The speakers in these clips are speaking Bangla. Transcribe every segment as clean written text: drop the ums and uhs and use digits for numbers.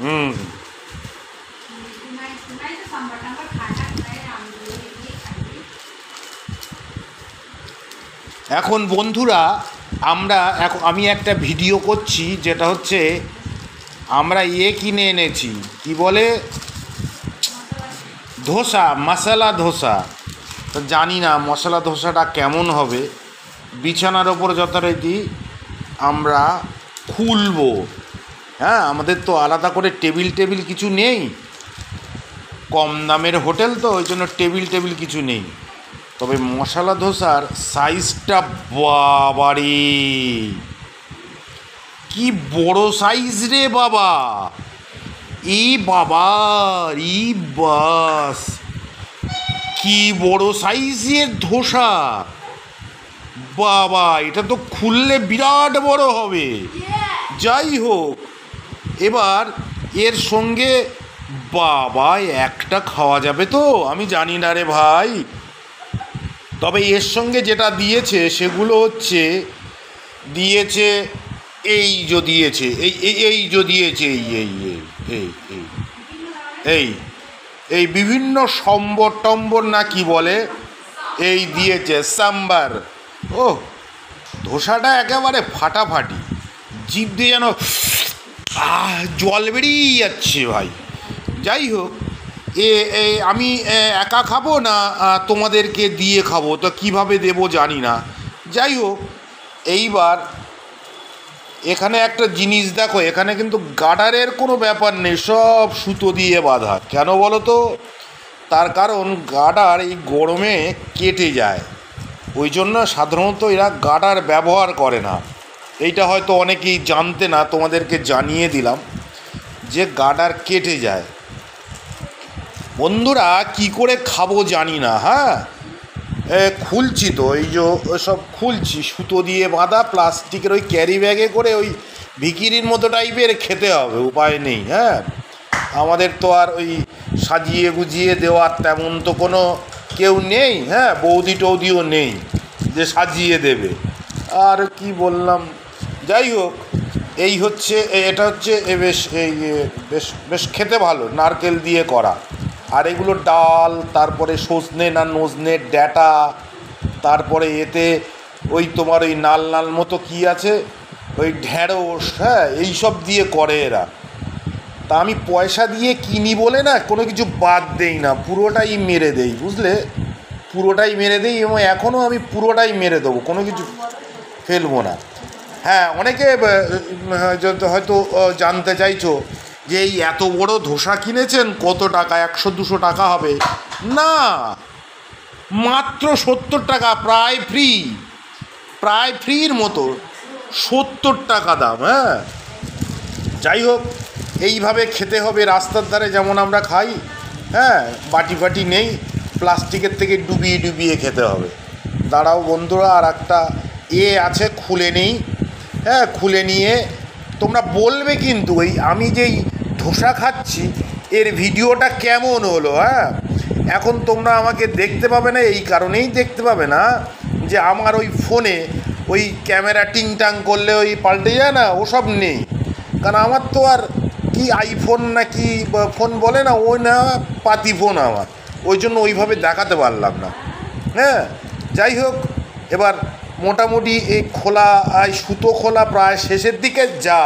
হুম। এখন বন্ধুরা আমি একটা ভিডিও করছি, যেটা হচ্ছে আমরা কিনে এনেছি, কি বলে, ধোসা, মশলা ধোসা। তো জানি না মশলা ধোসাটা কেমন হবে। বিছানার ওপর যথারীতি আমরা খুলবো। হ্যাঁ, আমাদের তো আলাদা করে টেবিল কিছু নেই, কম দামের হোটেল তো, ওই জন্য টেবিল কিছু নেই। তবে মশলা ধোসার সাইজটা বাবারে, কি বড় সাইজ রে বাবা! এই বাবা, ই বাস, কি বড় সাইজের ধোসা বাবা! এটা তো খুললে বিরাট বড় হবে। যাই হোক, এবার এর সঙ্গে বাবা একটা খাওয়া যাবে তো আমি জানি না রে ভাই। তবে এর সঙ্গে যেটা দিয়েছে সেগুলো হচ্ছে, দিয়েছে এই বিভিন্ন সম্বর টম্বর না কি বলে, এই দিয়েছে সাম্বার। ও, ধোসাটা একেবারে ফাটাফাটি, জিভ দিয়ে যেন জল বেরিয়ে যাচ্ছে ভাই। যাই হোক, আমি একা খাবো না তোমাদেরকে দিয়ে খাবো, তো কীভাবে দেবো জানি না। যাই হোক, এইবার এখানে একটা জিনিস দেখো, এখানে কিন্তু গার্ডারের কোনো ব্যাপার নেই, সব সুতো দিয়ে বাঁধা। কেন বলো তো? তার কারণ গার্ডার এই গরমে কেটে যায়, ওই জন্য সাধারণত এরা গার্ডার ব্যবহার করে না। এইটা হয়তো অনেকেই জানতে না, তোমাদেরকে জানিয়ে দিলাম যে গার্ডার কেটে যায়। বন্ধুরা, কি করে খাবো জানি না। হ্যাঁ, খুলছি তো, এই যে সব খুলছি, সুতো দিয়ে বাঁধা প্লাস্টিকের ওই ক্যারি ব্যাগে করে, ওই ভিকিরির মতো টাইপের খেতে হবে, উপায় নেই। হ্যাঁ, আমাদের তো আর ওই সাজিয়ে গুজিয়ে দেওয়ার তেমন তো কোনো কেউ নেই। হ্যাঁ, বৌদি টৌদিও নেই যে সাজিয়ে দেবে। আর কি বললাম, যাই হোক, এই হচ্ছে, এটা হচ্ছে বেশ বেশ খেতে ভালো, নারকেল দিয়ে করা। আর এগুলো ডাল, তারপরে সজনে না নজনের ডাঁটা, তারপরে এতে ওই তোমার ওই নাল নাল মতো কি আছে, ওই ঢ্যাঁড়স, হ্যাঁ, এইসব দিয়ে করে এরা। তা আমি পয়সা দিয়ে কিনি বলে না কোনো কিছু বাদ দেই না, পুরোটাই মেরে দেই, বুঝলে, পুরোটাই মেরে দেই, এবং এখনও আমি পুরোটাই মেরে দেবো, কোনো কিছু ফেলবো না। হ্যাঁ, অনেকে হয়তো জানতে চাইছো যে এই এত বড় ধোসা কিনেছেন কত টাকা, 100-200 টাকা হবে না, মাত্র 70 টাকা, প্রায় ফ্রির মতো 70 টাকা দাম। হ্যাঁ, যাই হোক, এইভাবে খেতে হবে রাস্তার ধারে যেমন আমরা খাই। হ্যাঁ, বাটি নেই, প্লাস্টিকের থেকে ডুবিয়ে খেতে হবে। দাঁড়াও বন্ধুরা, আর একটা আছে, খুলে নেই। হ্যাঁ, খুলে নিয়ে তোমরা বলবে কিন্তু এই আমি যেই ধোসা খাচ্ছি এর ভিডিওটা কেমন হলো। হ্যাঁ, এখন তোমরা আমাকে দেখতে পাবে না, এই কারণেই দেখতে পাবে না যে আমার ওই ফোনে ওই ক্যামেরা টিংটাং করলে ওই পাল্টে যায় না, ওসব নেই। কারণ আমার তো আর কি আইফোন না কি ফোন বলে না, ওই না পাতি ফোন আমার, ওই জন্য ওইভাবে দেখাতে পারলাম না। হ্যাঁ, যাই হোক, এবার মোটামুটি এই খোলা, সুতো খোলা প্রায় শেষের দিকে, যা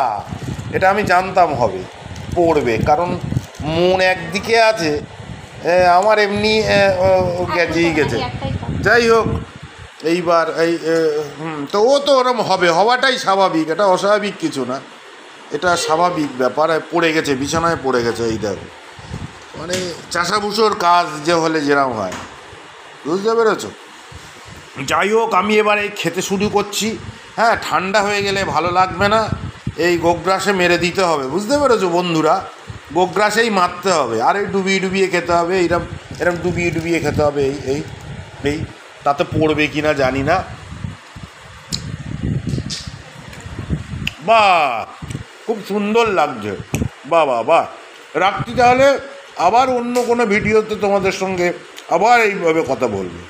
এটা আমি জানতাম হবে পড়বে, কারণ মন একদিকে আছে, আমার এমনি গেছেই গেছে। যাই হোক, এইবার তো ও তো ওরম হওয়াটাই স্বাভাবিক, এটা অস্বাভাবিক কিছু না, এটা স্বাভাবিক ব্যাপার। পড়ে গেছে, বিছানায় পড়ে গেছে, এই দেখো, মানে চাষাভুষোর কাজ যে হলে যেরকম হয়, বুঝতে পেরেছো? যাই হোক, আমি এবারে খেতে শুরু করছি। হ্যাঁ, ঠান্ডা হয়ে গেলে ভালো লাগবে না, এই গোগ্রাসে মেরে দিতে হবে, বুঝতে পেরেছো বন্ধুরা? গোগ্রাসেই মারতে হবে, আর এই ডুবিয়ে খেতে হবে, এরম ডুবিয়ে খেতে হবে। এই তাতে পড়বে কি না জানি না। বাহ, খুব সুন্দর লাগছে, বাহ। রাখছি তাহলে, আবার অন্য কোনো ভিডিওতে তোমাদের সঙ্গে আবার এইভাবে কথা বলবো।